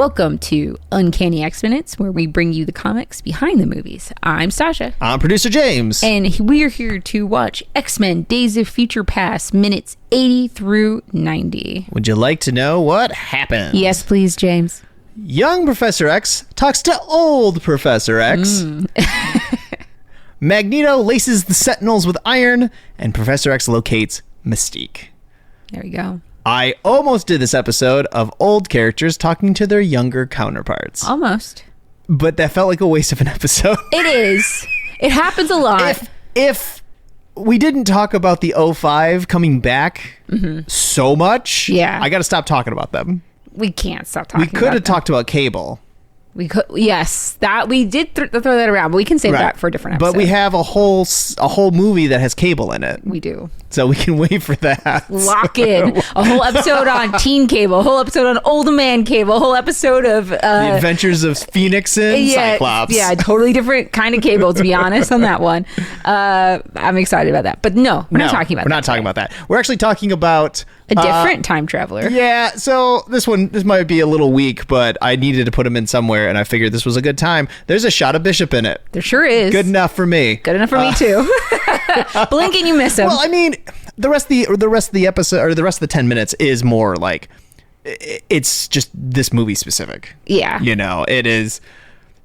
Welcome to Uncanny X-Minutes, where we bring you the comics behind the movies. I'm Stasia. I'm Producer James. And we're here to watch X-Men Days of Future Past, minutes 80 through 90. Would you like to know what happened? Yes, please, James. Young Professor X talks to old Professor X. Magneto laces the Sentinels with iron, and Professor X locates Mystique. There we go. I almost did this episode of old characters talking to their younger counterparts. Almost. But that felt like a waste of an episode. It is. It happens a lot. If we didn't talk about the 05 coming back so much, Yeah. I got to stop talking about them. We can't stop talking about We could have them. talked about Cable. We could, yes, that we did throw that around, but we can save that for a different episode. But we have a whole movie that has Cable in it. We do. So we can wait for that. Lock in a whole episode on Teen Cable, a whole episode on Old Man Cable, a whole episode of The Adventures of Phoenix and Cyclops. Yeah, totally different kind of Cable, to be honest, on that one. I'm excited about that. But no, we're not talking about that. We're not talking about that. We're actually talking about a different time traveler. Yeah, so this might be a little weak, but I needed to put him in somewhere, and I figured this was a good time. There's a shot of Bishop in it. There sure is. Good enough for me. Good enough for me too. Blink and you miss him. Well, I mean, the rest of the episode, or the rest of the 10 minutes is more like, it's just this movie specific. Yeah. You know, it is,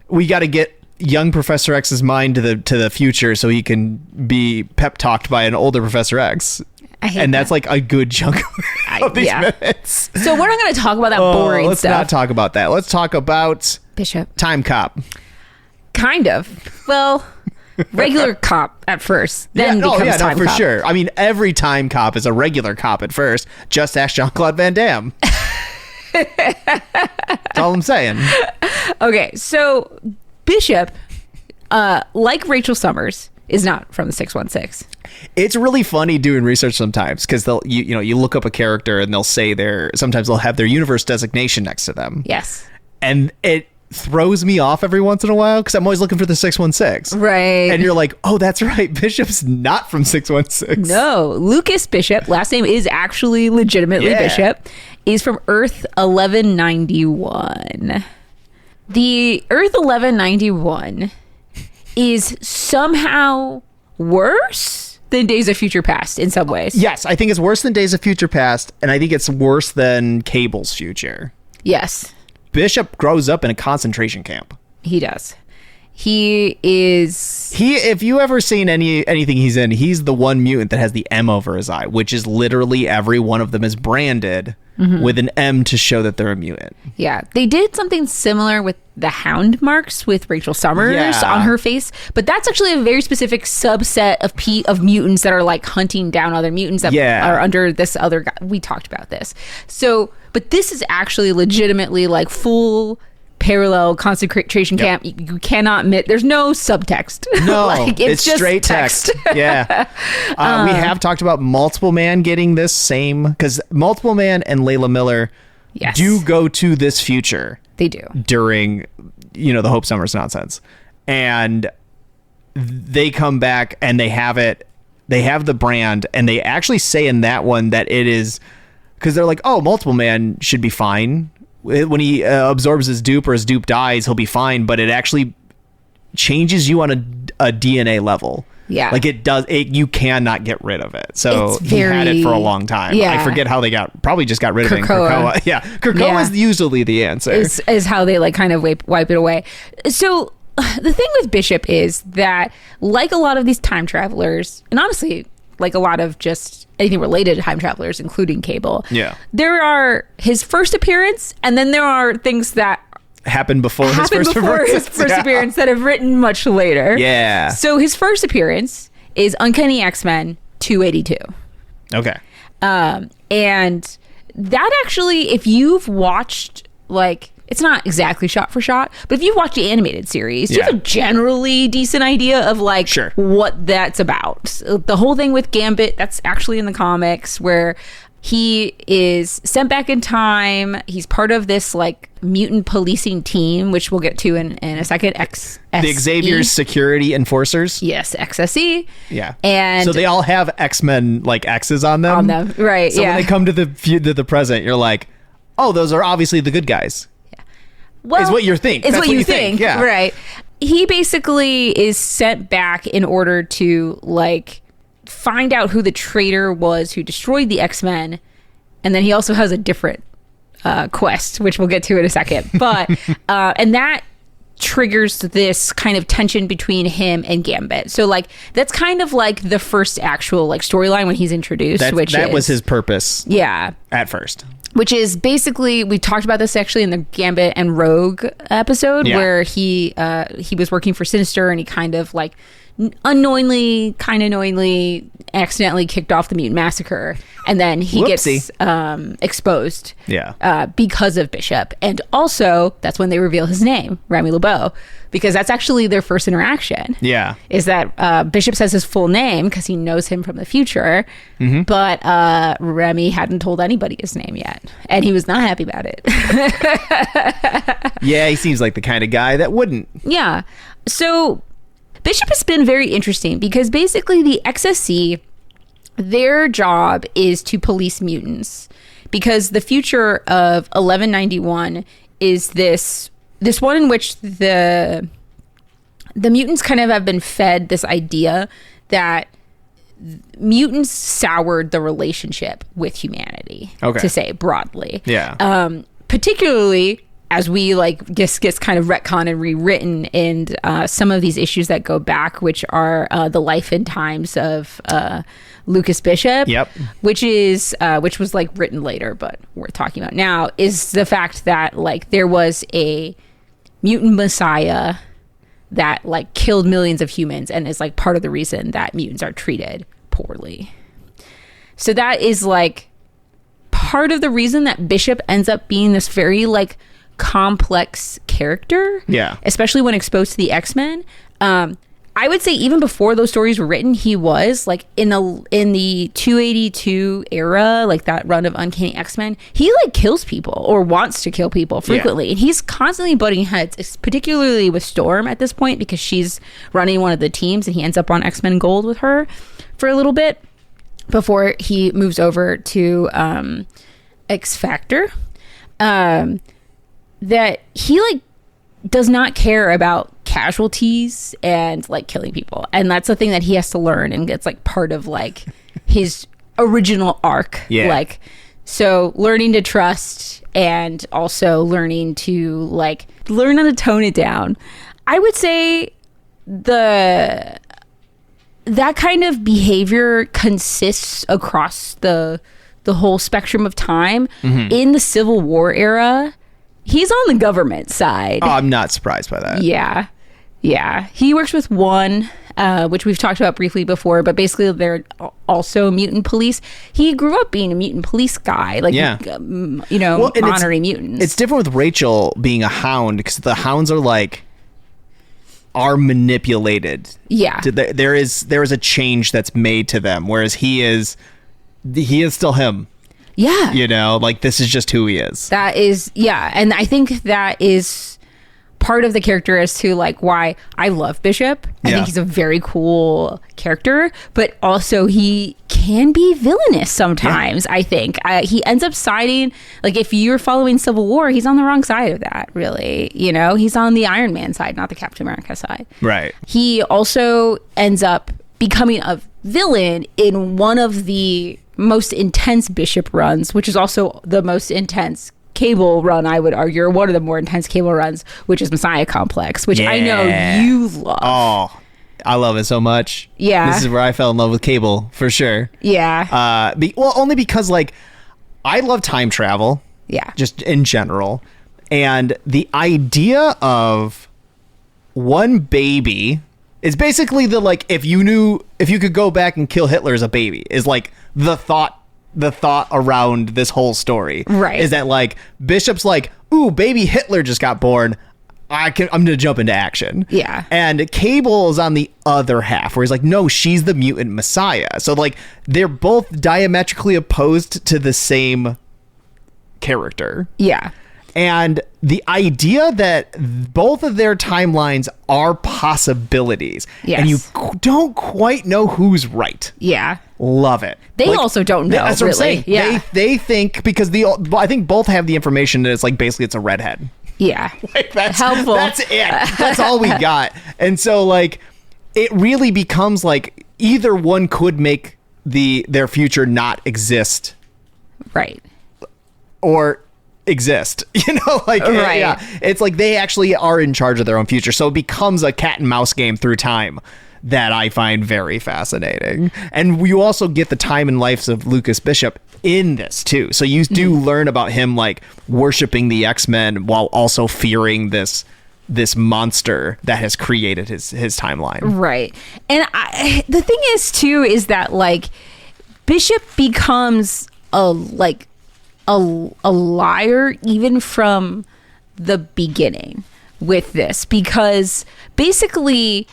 we got to get young Professor X's mind to the future so he can be pep talked by an older Professor X. And that's like a good chunk of these minutes. So we're not going to talk about that boring let's stuff. Let's not talk about that. Let's talk about Bishop. Time Cop. Kind of. Well, regular cop at first, then becomes time for cop. sure. I mean, every Time Cop is a regular cop at first. Just ask Jean-Claude Van Damme. That's all I'm saying. Okay, so Bishop, like Rachel Summers, is not from the 616. It's really funny doing research sometimes because you look up a character and they'll say sometimes they'll have their universe designation next to them. Yes. And it throws me off every once in a while because I'm always looking for the 616. Right. And you're like, oh, that's right. Bishop's not from 616. No. Lucas Bishop, last name is actually legitimately Bishop, is from Earth 1191. The Earth 1191 is somehow worse than Days of Future Past in some ways. Yes, I think it's worse than Days of Future Past, and I think it's worse than Cable's future. Yes. Bishop grows up in a concentration camp. He does. If you ever seen anything he's in, he's the one mutant that has the M over his eye, which is literally every one of them is branded with an M to show that they're a mutant. Yeah. They did something similar with the hound marks with Rachel Summers on her face, but that's actually a very specific subset of mutants that are like hunting down other mutants that are under this other guy. We talked about this. So, but this is actually legitimately like full parallel concentration camp. You cannot admit there's no subtext. No, like, it's just straight text. Yeah. We have talked about Multiple Man getting this same, because Multiple Man and Layla Miller do go to this future. They do. During, the Hope Summers nonsense. And they come back and they have the brand, and they actually say in that one that it is, because they're like, oh, Multiple Man should be fine. When he absorbs his dupe or his dupe dies, he'll be fine, but it actually changes you on a DNA level. Yeah. Like it does, you cannot get rid of it. So he had it for a long time. Yeah. I forget how they probably just got rid of it in Krakoa. Yeah. Krakoa is usually the answer. Is how they like kind of wipe it away. So the thing with Bishop is that, like a lot of these time travelers, and honestly, like a lot of just anything related to time travelers, including Cable. Yeah. There are his first appearance, and then there are things that happened before his first appearance that have written much later. Yeah. So his first appearance is Uncanny X-Men 282. Okay. And that actually, if you've watched, like, it's not exactly shot for shot, but if you've watched the animated series, you have a generally decent idea of like what that's about. So the whole thing with Gambit, that's actually in the comics, where he is sent back in time. He's part of this like mutant policing team, which we'll get to in a second. The Xavier's security enforcers. Yes, XSE. Yeah. And so they all have X-Men like X's on them. Right. So when they come to the present, you're like, oh, those are obviously the good guys. Yeah. Well, is what you think. Is That's what you think. Yeah. Right. He basically is sent back in order to like find out who the traitor was who destroyed the X-Men. And then he also has a different quest, which we'll get to in a second. But and that triggers this kind of tension between him and Gambit. So like that's kind of like the first actual like storyline when he's introduced. That was his purpose. Yeah. At first. Which is basically, we talked about this actually in the Gambit and Rogue episode, where he was working for Sinister and he kind of like unknowingly, accidentally kicked off the Mutant Massacre, and then he gets exposed because of Bishop. And also, that's when they reveal his name, Remy LeBeau, because that's actually their first interaction. Yeah. Is that Bishop says his full name because he knows him from the future, but Remy hadn't told anybody his name yet, and he was not happy about it. Yeah, he seems like the kind of guy that wouldn't. Yeah. So Bishop has been very interesting because basically the XSC, their job is to police mutants, because the future of 1191 is this one in which the mutants kind of have been fed this idea that mutants soured the relationship with humanity, to say broadly. Yeah. Particularly as we like gets kind of retcon and rewritten in some of these issues that go back, which are the life and times of Lucas Bishop. Yep. Which was like written later, but worth talking about now, is the fact that like there was a mutant messiah that like killed millions of humans and is like part of the reason that mutants are treated poorly. So that is like part of the reason that Bishop ends up being this very like complex character. Yeah. Especially when exposed to the X-Men. I would say even before those stories were written, he was like in the 282 era, like that run of Uncanny X-Men, he like kills people or wants to kill people frequently. Yeah. And he's constantly butting heads, particularly with Storm at this point, because she's running one of the teams and he ends up on X-Men Gold with her for a little bit before he moves over to X Factor. That he like does not care about casualties and like killing people, and that's the thing that he has to learn, and it's like part of like his original arc. Like, so learning to trust and also learning to like learn how to tone it down. I would say that kind of behavior consists across the whole spectrum of time. In the Civil War era, he's on the government side. Oh, I'm not surprised by that. Yeah. Yeah. He works with one, which we've talked about briefly before, but basically they're also mutant police. He grew up being a mutant police guy, like, honoring mutants. It's different with Rachel being a hound, because the hounds are manipulated. Yeah. There is a change that's made to them, whereas he is still him. Yeah. You know, like this is just who he is. That is, yeah. And I think that is part of the character as to like why I love Bishop. I think he's a very cool character, but also he can be villainous sometimes. I think he ends up siding, like if you're following Civil War, he's on the wrong side of that, really. You know, he's on the Iron Man side, not the Captain America side. Right. He also ends up becoming a villain in one of the most intense Bishop runs, which is also the most intense Cable run, I would argue, or one of the more intense Cable runs, which is Messiah Complex, which I know you love. Oh, I love it so much. Yeah. This is where I fell in love with Cable, for sure. Yeah. Only because, like, I love time travel. Yeah. Just in general. And the idea of one baby is basically the, like, if you could go back and kill Hitler as a baby, is like the thought around this whole story. Right. Is that like Bishop's like, ooh, baby Hitler just got born. I'm gonna jump into action. Yeah. And Cable is on the other half, where he's like, no, she's the mutant messiah. So like they're both diametrically opposed to the same character. Yeah. And the idea that both of their timelines are possibilities. Yes. And you don't quite know who's right. Yeah. Love it. They also don't know. That's what I'm saying. Yeah. They think, because I think both have the information that it's like basically it's a redhead. Yeah. Like that's helpful. That's it. That's all we got. And so like it really becomes like either one could make their future not exist. Right. Or exist. You know, like right. Yeah. It's like they actually are in charge of their own future. So it becomes a cat and mouse game through time that I find very fascinating. And you also get the time and lives of Lucas Bishop in this too. So you do learn about him like worshiping the X-Men while also fearing this monster that has created his timeline. Right. And the thing is too is that like Bishop becomes a liar even from the beginning with this, because basically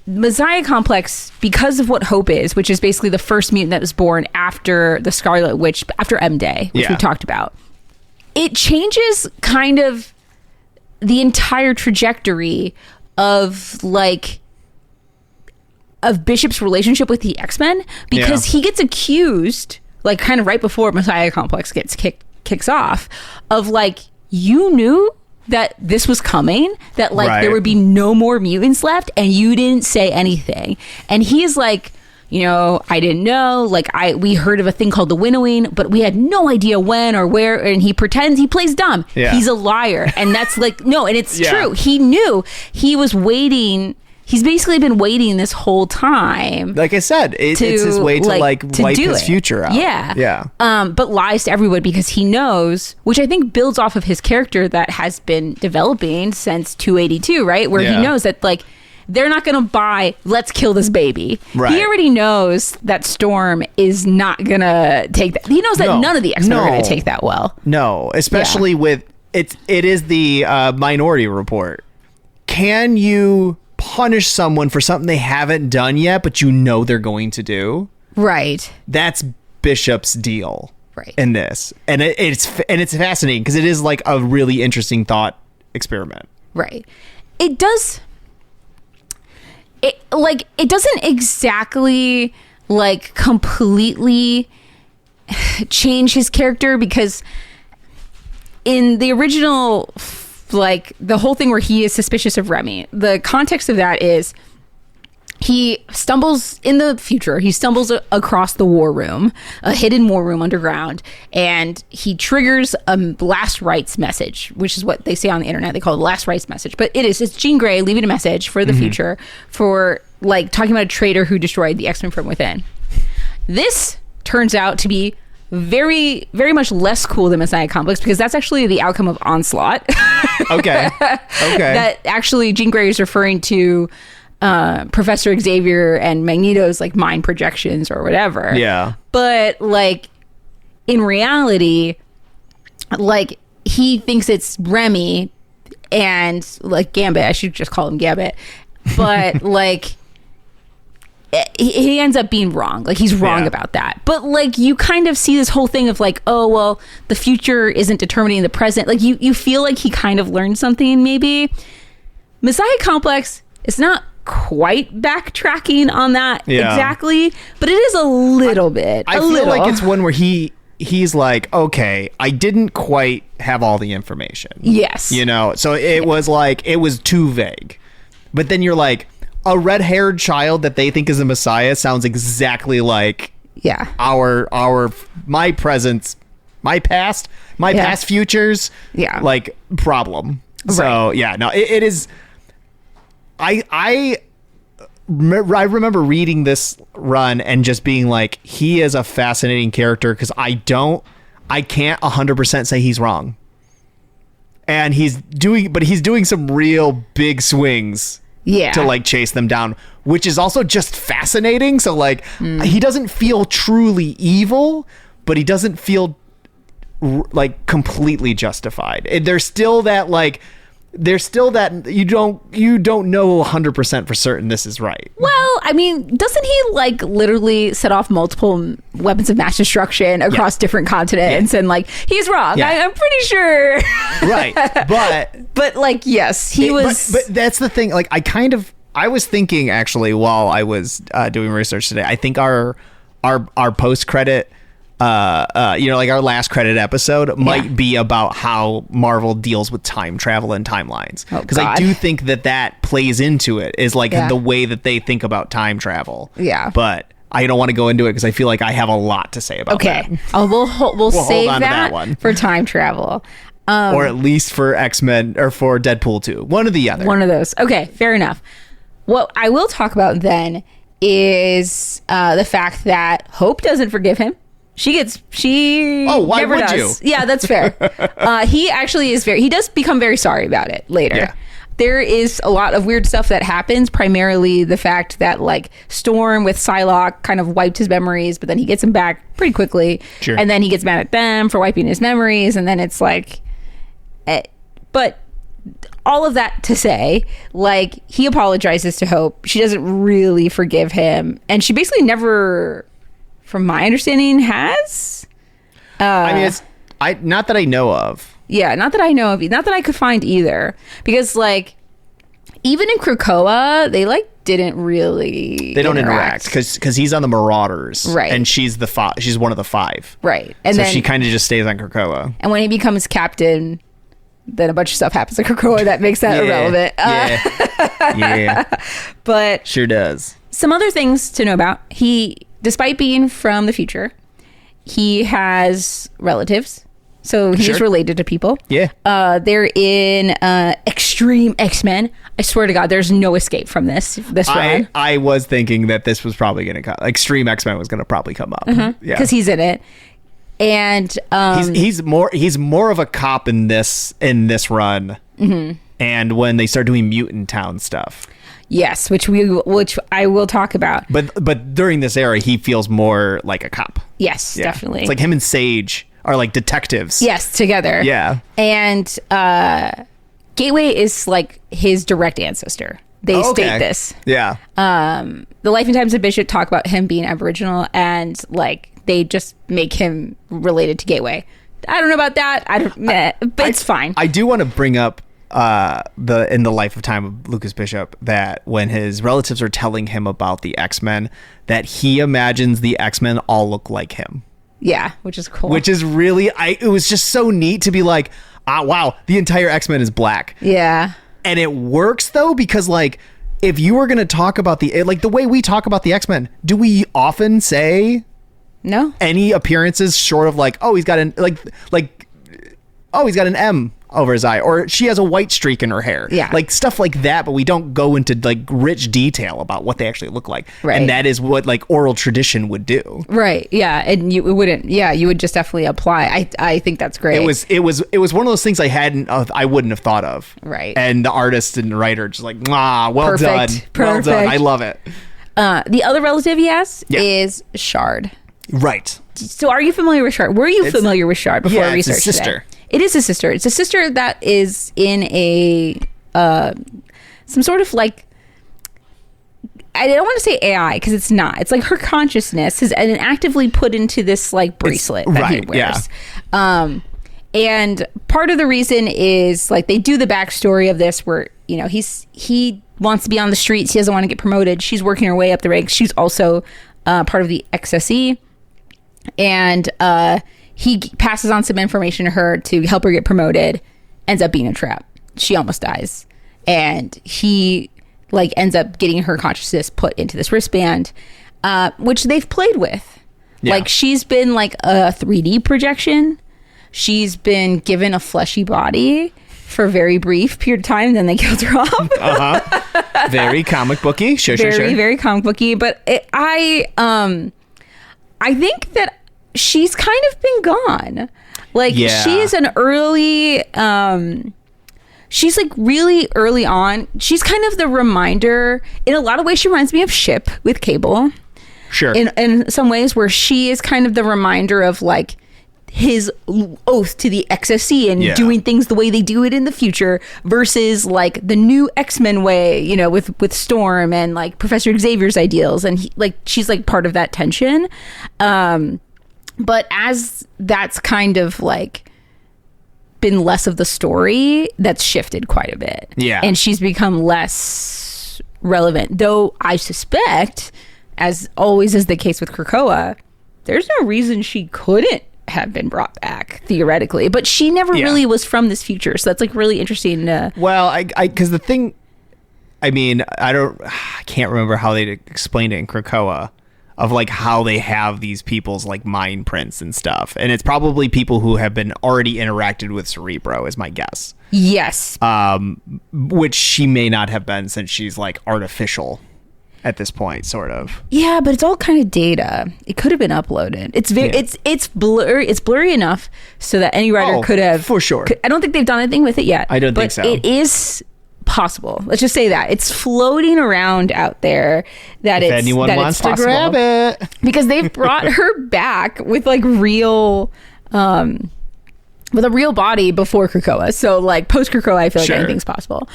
Messiah Complex, because of what Hope is, which is basically the first mutant that was born after the Scarlet Witch, after M-Day, which we talked about, it changes kind of the entire trajectory of Bishop's relationship with the X-Men, because he gets accused, like kind of right before Messiah Complex kicks off, of like, you knew that this was coming, that like there would be no more mutants left and you didn't say anything. And he's like, you know, I didn't know, like we heard of a thing called the winnowing, but we had no idea when or where. And he pretends, he plays dumb. He's a liar. And that's like, no, and it's true. He knew. He was waiting. He's basically been waiting this whole time. Like I said, it's his way to wipe his future out. Yeah. But lies to everyone because he knows, which I think builds off of his character that has been developing since 282, right? Where he knows that like they're not going to buy, let's kill this baby. Right. He already knows that Storm is not going to take that. He knows that none of the X-Men are going to take that well. No, especially with it is the Minority Report. Can you punish someone for something they haven't done yet, but you know they're going to do? Right. That's Bishop's deal. Right. In this, and it's fascinating because it is like a really interesting thought experiment. Right. It does. It doesn't exactly like completely change his character, because in the original, like the whole thing where he is suspicious of Remy, the context of that is he stumbles in the future. He stumbles across the war room, a hidden war room underground, and he triggers a last rites message, which is what they say on the internet. They call it the last rites message, but it's Jean Grey leaving a message for the future, for like talking about a traitor who destroyed the X-Men from within. This turns out to be very, very much less cool than Messiah Complex, because that's actually the outcome of Onslaught. Okay. That actually Jean Grey is referring to Professor Xavier and Magneto's like mind projections or whatever. Yeah. But like in reality, like he thinks it's Remy and like Gambit. I should just call him Gambit. But like he ends up being wrong. Like he's wrong about that. But like you kind of see this whole thing of like, oh well, the future isn't determining the present. Like you feel like he kind of learned something maybe. Messiah Complex is not quite backtracking on that exactly, but it is a little bit. I feel like it's one where he's like, okay, I didn't quite have all the information. Yes. You know, so it was like, it was too vague. But then you're like, a red-haired child that they think is a messiah sounds exactly like my present, my past futures like problem. So it is. I remember reading this run and just being like, he is a fascinating character, because I can't 100% say he's wrong, and he's doing some real big swings to like chase them down, which is also just fascinating. So like he doesn't feel truly evil, but he doesn't feel like completely justified. There's still that you don't know 100% for certain this is right. Well, I mean, doesn't he like literally set off multiple weapons of mass destruction across different continents and like he's wrong? I'm pretty sure. Right. But like, yes, he was. But that's the thing. Like I was thinking actually while I was doing research today, I think our post credit like our last credit episode might be about how Marvel deals with time travel and timelines. Because I do think that plays into it, is like the way that they think about time travel. Yeah. But I don't want to go into it because I feel like I have a lot to say about that. Okay. We'll save that one for time travel. Or at least for X-Men or for Deadpool 2. One or the other. One of those. Okay, fair enough. What I will talk about then is the fact that Hope doesn't forgive him. She why never would does. you? Yeah, that's fair. He actually he does become very sorry about it later. Yeah. There is a lot of weird stuff that happens, primarily the fact that like Storm with Psylocke kind of wiped his memories, but then he gets them back pretty quickly. Sure. And then he gets mad at them for wiping his memories, and then it's like but all of that to say, like, he apologizes to Hope. She doesn't really forgive him, and she basically never, from my understanding, has. I mean, it's not that I know of. Yeah, not that I know of, not that I could find either, because like even in Krakoa, they like didn't really. They don't interact because he's on the Marauders, right? And she's she's one of the 5, right? And so then she kind of just stays on Krakoa. And when he becomes captain, then a bunch of stuff happens in Krakoa that makes that irrelevant. Yeah, but sure does. Some other things to know about: he, despite being from the future, he has relatives. So he's related to people. Yeah. They're in Extreme X-Men. I swear to God, there's no escape from this run. I was thinking that this was probably going to come. Extreme X-Men was going to probably come up. Yeah. Because he's in it. And he's more of a cop in this run. Mm-hmm. And when they start doing Mutant Town stuff. Yes, which I will talk about. But during this era, he feels more like a cop. Yes, definitely. It's like him and Sage are like detectives. Yes, together. Yeah. And Gateway is like his direct ancestor. They state this. Yeah. The Life and Times of Bishop talk about him being Aboriginal, and like they just make him related to Gateway. I don't know about that. But it's fine. I do want to bring up in the life of time of Lucas Bishop, that when his relatives are telling him about the X-Men, that he imagines the X-Men all look like him. Yeah, which is cool. Which is really, it was just so neat to be like, wow, the entire X-Men is black. Yeah. And it works though, because like, if you were going to talk about the way we talk about the X-Men, do we often say any appearances short of like, oh, he's got an he's got an M over his eye, or she has a white streak in her hair, like stuff like that, but we don't go into like rich detail about what they actually look like, right? And that is what like oral tradition would do, right? Yeah. And you would just definitely apply. I think that's great. It was one of those things I wouldn't have thought of, right? And the artist and the writer just like, well Perfect. done, I love it. The other relative he has is Shard, right? So are you familiar with Shard? Were you familiar with Shard before research? It's his sister. It is a sister. It's a sister that is in a some sort of like, I don't want to say AI because it's not. It's like her consciousness is actively put into this like bracelet that he wears. Yeah. And part of the reason is like they do the backstory of this where, you know, he wants to be on the streets. He doesn't want to get promoted. She's working her way up the ranks. She's also part of the XSE. And he passes on some information to her to help her get promoted, ends up being a trap. She almost dies. And he like ends up getting her consciousness put into this wristband, which they've played with. Yeah. Like she's been like a 3D projection. She's been given a fleshy body for a very brief period of time. Then they killed her off. Very comic booky. Sure. Very comic booky. But I think that she's kind of been gone. Like she's an early she's like really early on. She's kind of the reminder. In a lot of ways she reminds me of Ship with Cable. Sure. In some ways where she is kind of the reminder of like his oath to the XSE and doing things the way they do it in the future versus like the new X-Men way, you know, with Storm and like Professor Xavier's ideals, and she's like part of that tension. But as that's kind of like been less of the story, that's shifted quite a bit. Yeah. And she's become less relevant. Though I suspect, as always is the case with Krakoa, there's no reason she couldn't have been brought back theoretically, but she never really was from this future. So that's like really interesting. Well, because the thing, I mean, I can't remember how they explained it in Krakoa, of like how they have these people's like mind prints and stuff, and it's probably people who have been already interacted with Cerebro, is my guess. Yes. Which she may not have been, since she's like artificial at this point, sort of. Yeah, but it's all kind of data. It could have been uploaded. It's very it's blurry. It's blurry enough so that any writer could have, for sure. I don't think they've done anything with it yet. I don't think so. It is possible. Let's just say that it's floating around out there. That if anyone wants to grab it, because they've brought her back with like real. With a real body before Krakoa. So like post Krakoa, I feel like anything's possible.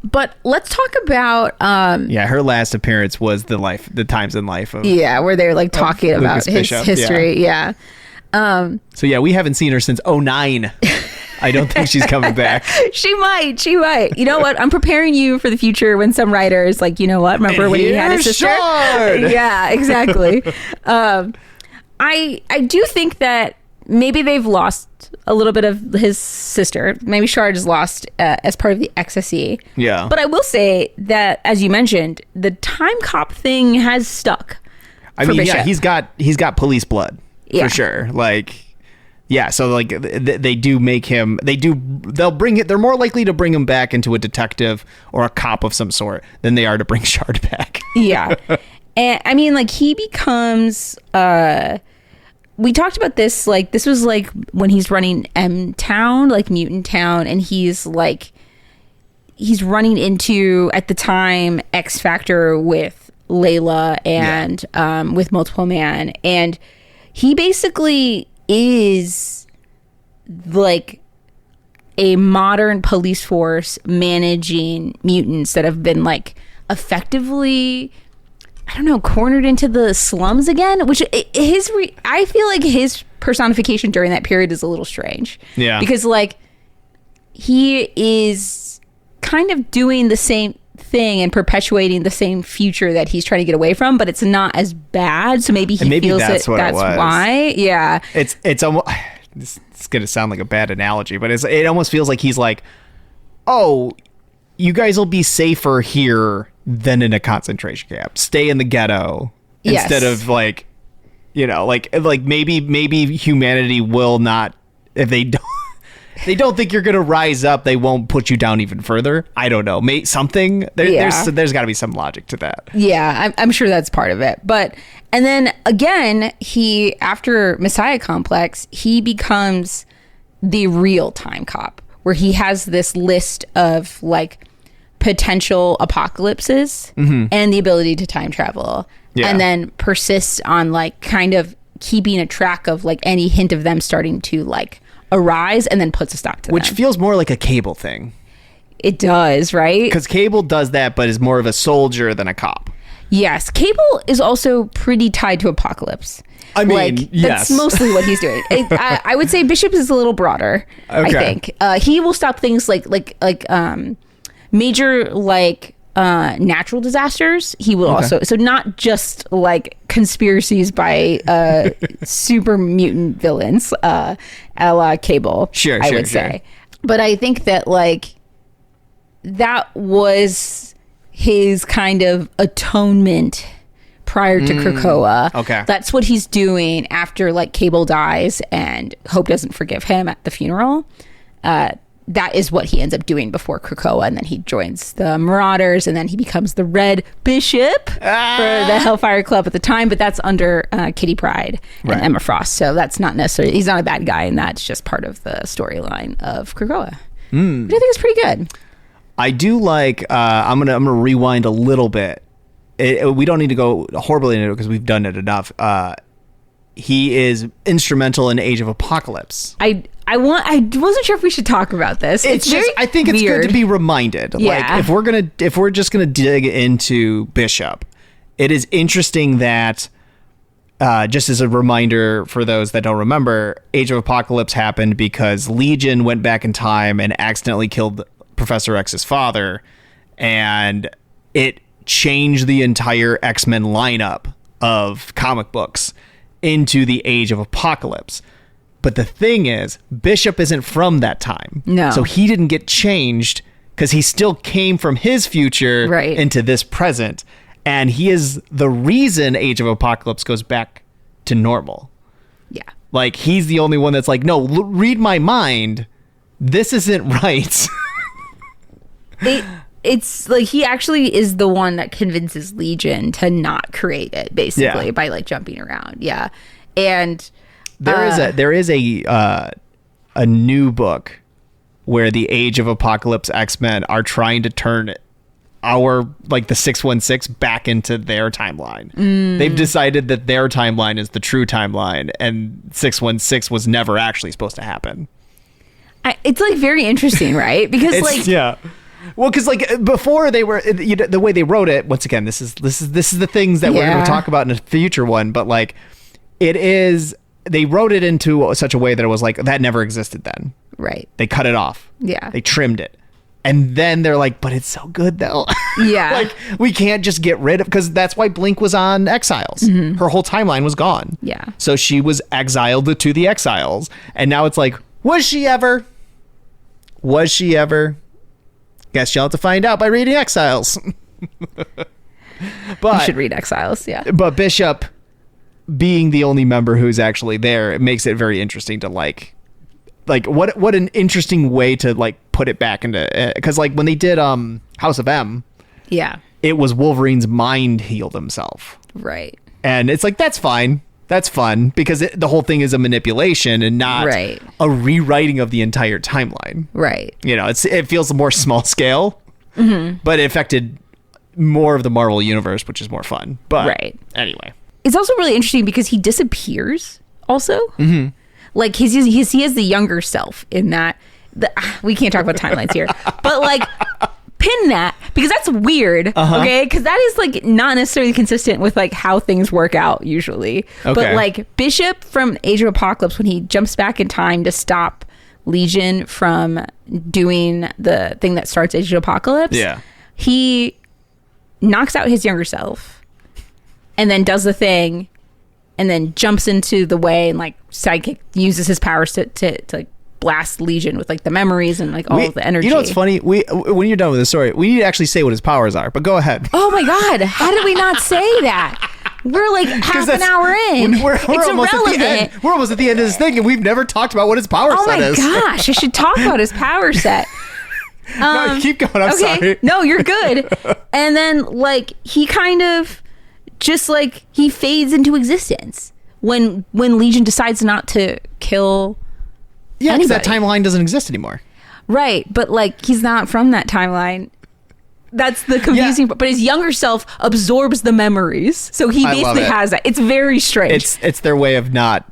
But let's talk about her last appearance was the times in life of where they're like talking about his history. So we haven't seen her since 2009. I don't think she's coming back. She might. You know what? I'm preparing you for the future when some writer is like, you know what? Remember when he had his sister? Yeah, exactly. I do think that maybe they've lost a little bit of his sister. Maybe Shard is lost as part of the XSE. Yeah. But I will say that, as you mentioned, the time cop thing has stuck. I mean, Bishop. He's got police blood for sure. Like, so like they do make him. They'll bring it. They're more likely to bring him back into a detective or a cop of some sort than they are to bring Shard back. Yeah, and I mean, like he becomes. We talked about this, like, this was, like, when he's running M-Town, like, Mutant Town, and he's running into, at the time, X Factor with Layla and with Multiple Man, and he basically is, like, a modern police force managing mutants that have been, like, effectively... I don't know, cornered into the slums again, which I feel like his personification during that period is a little strange. Yeah. Because, like, he is kind of doing the same thing and perpetuating the same future that he's trying to get away from, but it's not as bad. So maybe he feels that's why. Yeah. It's almost, it's going to sound like a bad analogy, but it almost feels like he's like, oh, you guys will be safer here than in a concentration camp. Stay in the ghetto instead of like, you know, like maybe humanity will not, if they don't think you're gonna rise up, they won't put you down even further. I don't know, something there's got to be some logic to that. Yeah, I'm sure that's part of it. But and then again, he after Messiah Complex, he becomes the real time cop, where he has this list of like potential apocalypses and the ability to time travel, and then persists on like kind of keeping a track of like any hint of them starting to like arise, and then puts a stop to which them. Feels more like a Cable thing. It does, right? Because Cable does that, but is more of a soldier than a cop. Yes, Cable is also pretty tied to Apocalypse. I mean, that's mostly what he's doing. I would say Bishop is a little broader. Okay. I think he will stop things like major like natural disasters. He will also, so not just like conspiracies by super mutant villains, a la Cable. Sure, I would say, but I think that like that was his kind of atonement prior to Krakoa. Okay. That's what he's doing after like Cable dies and Hope doesn't forgive him at the funeral. That is what he ends up doing before Krakoa, and then he joins the Marauders, and then he becomes the Red Bishop for the Hellfire Club at the time, but that's under Kitty Pryde and Emma Frost, so that's not necessarily, he's not a bad guy, and that's just part of the storyline of Krakoa. Which I think is pretty good. I do like, I'm gonna rewind a little bit. We don't need to go horribly into it because we've done it enough. He is instrumental in Age of Apocalypse. I wasn't sure if we should talk about this. It's just, I think it's good to be reminded. Yeah. Like if we're just gonna dig into Bishop, it is interesting that just as a reminder for those that don't remember, Age of Apocalypse happened because Legion went back in time and accidentally killed Professor X's father, and it changed the entire X-Men lineup of comic books into the Age of Apocalypse. But the thing is, Bishop isn't from that time. No. So he didn't get changed because he still came from his future into this present. And he is the reason Age of Apocalypse goes back to normal. Yeah. Like, he's the only one that's like, no, read my mind. This isn't right. It's like he actually is the one that convinces Legion to not create it, basically, by like jumping around. Yeah. And there is a new book where the Age of Apocalypse X-Men are trying to turn the 616 back into their timeline. They've decided that their timeline is the true timeline, and 616 was never actually supposed to happen. It's like very interesting, right? Because well, because like before they were, the way they wrote it. Once again, this is the things that we're going to talk about in a future one. But like, they wrote it into such a way that it was like that never existed then. Right. They cut it off. Yeah. They trimmed it. And then they're like, but it's so good though. Yeah. Like, we can't just get rid of, because that's why Blink was on Exiles. Mm-hmm. Her whole timeline was gone. Yeah. So she was exiled to the Exiles. And now it's like, was she ever? Guess you'll have to find out by reading Exiles. But you should read Exiles, yeah. But Bishop being the only member who's actually there, it makes it very interesting to like what an interesting way to like put it back into, because like when they did House of M, it was Wolverine's mind healed himself, right? And it's like, that's fine, that's fun, because the whole thing is a manipulation and not a rewriting of the entire timeline, right? You know, it feels more small scale, but it affected more of the Marvel universe, which is more fun. But anyway, it's also really interesting because he disappears also. Like he has the younger self in that. We can't talk about timelines here, but like pin that, because that's weird. Okay, because that is like not necessarily consistent with like how things work out usually. But like Bishop from Age of Apocalypse, when he jumps back in time to stop Legion from doing the thing that starts Age of Apocalypse, he knocks out his younger self and then does the thing and then jumps into the way, and like Sidekick uses his powers to like blast Legion with like the memories and like all the energy. You know what's funny? When you're done with the story, we need to actually say what his powers are, but go ahead. Oh my God, how did we not say that? We're like half an hour in. We're it's almost irrelevant. At the end. We're almost at the end of this thing, and we've never talked about what his power set is. Oh my gosh, I should talk about his power set. No, keep going. I'm sorry. No, you're good. And then like he kind of just like he fades into existence when Legion decides not to kill because that timeline doesn't exist anymore. Right, but like he's not from that timeline. That's the confusing part. But his younger self absorbs the memories, so he basically has that. It's very strange. It's their way of not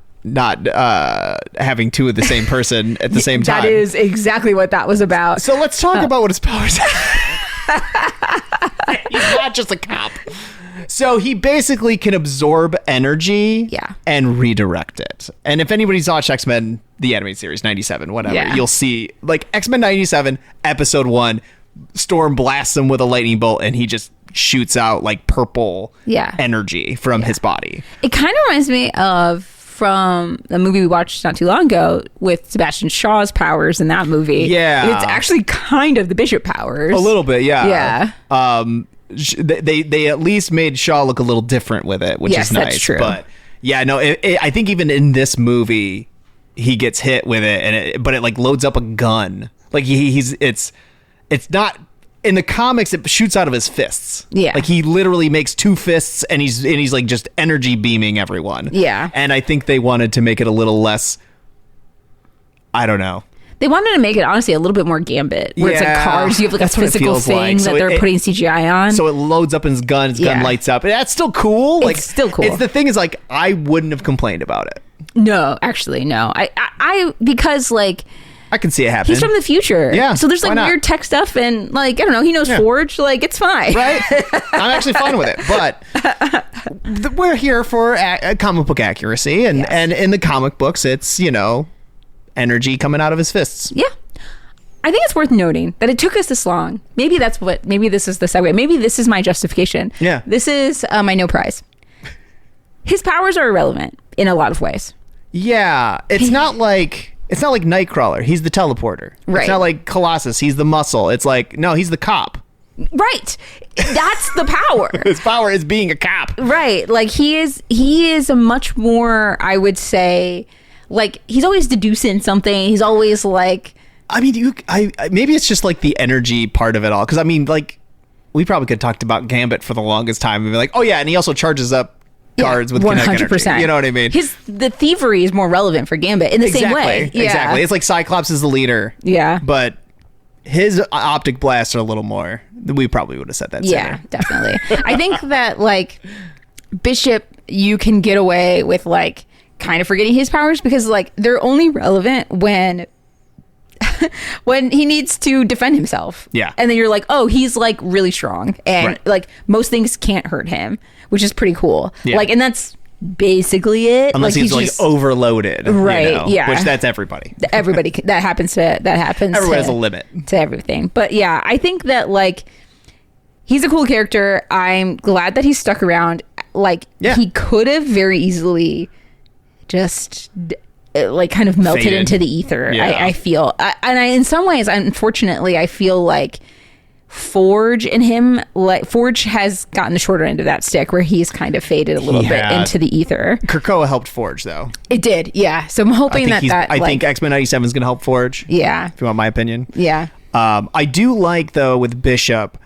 having two of the same person at the same time. That is exactly what that was about. So let's talk about what his powers are. He's not just a cop. So he basically can absorb energy and redirect it. And if anybody's watched X-Men, the animated series, 97, whatever, you'll see like X-Men 97, episode 1, Storm blasts him with a lightning bolt and he just shoots out like purple energy from his body. It kind of reminds me of from the movie we watched not too long ago with Sebastian Shaw's powers in that movie. Yeah. It's actually kind of the Bishop powers. A little bit, yeah. Yeah. They at least made Shaw look a little different with it, which is nice. That's true. But yeah, no, I think even in this movie, he gets hit with it, but it like loads up a gun. Like it's not in the comics. It shoots out of his fists. Yeah, like he literally makes two fists, and he's like just energy beaming everyone. Yeah, and I think they wanted to make it a little less. I don't know. They wanted to make it, honestly, a little bit more Gambit, where it's like cars, you have like a physical thing that they're putting CGI on. So it loads up in his gun lights up. That's still cool. Like, it's still cool. The thing is, like, I wouldn't have complained about it. No, actually, no. I because, like... I can see it happening. He's from the future. Yeah. So there's like weird tech stuff and like, I don't know, he knows Forge. Like, it's fine. Right? I'm actually fine with it. But we're here for comic book accuracy. And in the comic books, it's, energy coming out of his fists. Yeah. I think it's worth noting that it took us this long. Maybe this is the segue. Maybe this is my justification. Yeah. This is my no prize. his powers are irrelevant in a lot of ways. Yeah, it's not like Nightcrawler. He's the teleporter. Right. It's not like Colossus. He's the muscle. It's like, no, he's the cop. Right. That's the power. His power is being a cop. Right. Like he is a much more, I would say, like he's always deducing something. He's always like, I mean, maybe it's just like the energy part of it all. Because I mean, like we probably could have talked about Gambit for the longest time and be like, oh yeah, and he also charges up guards with 100%. Kinetic energy. You know what I mean? The thievery is more relevant for Gambit in the same way. Yeah. Exactly. It's like Cyclops is the leader. Yeah. But his optic blasts are a little more. We probably would have said that. Yeah, sooner. definitely. I think that like Bishop, you can get away with like kind of forgetting his powers because like they're only relevant when he needs to defend himself. Yeah. And then you're like, oh, he's like really strong and like most things can't hurt him, which is pretty cool. Yeah. Like, and that's basically it. Unless like, he's like overloaded. Right. You know, yeah. Which that's everybody. Everybody that happens. Everyone has a limit to everything. But yeah, I think that like he's a cool character. I'm glad that he stuck around. Like he could have very easily just like kind of melted faded into the ether. Yeah. I feel, in some ways, unfortunately, I feel like Forge and him, like Forge has gotten the shorter end of that stick where he's kind of faded a little bit into the ether. Krakoa helped Forge though. It did, yeah. So I'm hoping I think X-Men 97 is going to help Forge. Yeah. If you want my opinion. Yeah. I do like though with Bishop,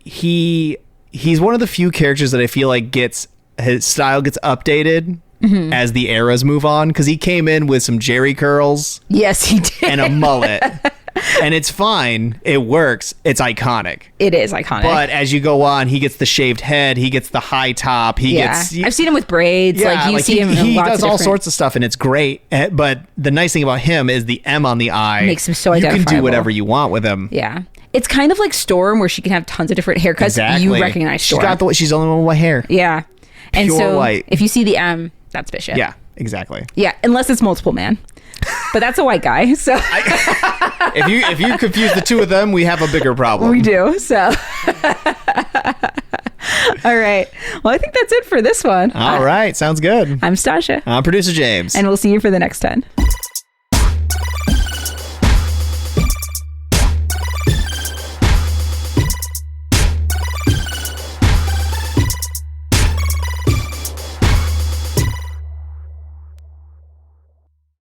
he's one of the few characters that I feel like his style gets updated as the eras move on, because he came in with some Jerry curls. Yes, he did. And a mullet. And it's fine. It works. It's iconic. It is iconic. But as you go on, he gets the shaved head. He gets the high top. I've seen him with braids. Yeah, like you see him. He does all sorts of stuff, and it's great. But the nice thing about him is the M on the eye makes him so identifiable. You can do whatever you want with him. Yeah. It's kind of like Storm, where she can have tons of different haircuts. Exactly. You recognize Storm. She's the only one with white hair. Yeah. And pure so white. If you see the M, that's Bishop. Yeah, exactly. Yeah, unless it's multiple man. But that's a white guy, so if you confuse the two of them, we have a bigger problem. We do. So all right. Well, I think that's it for this one. All right, sounds good. I'm Stasia. I'm Producer James. And we'll see you for the next 10.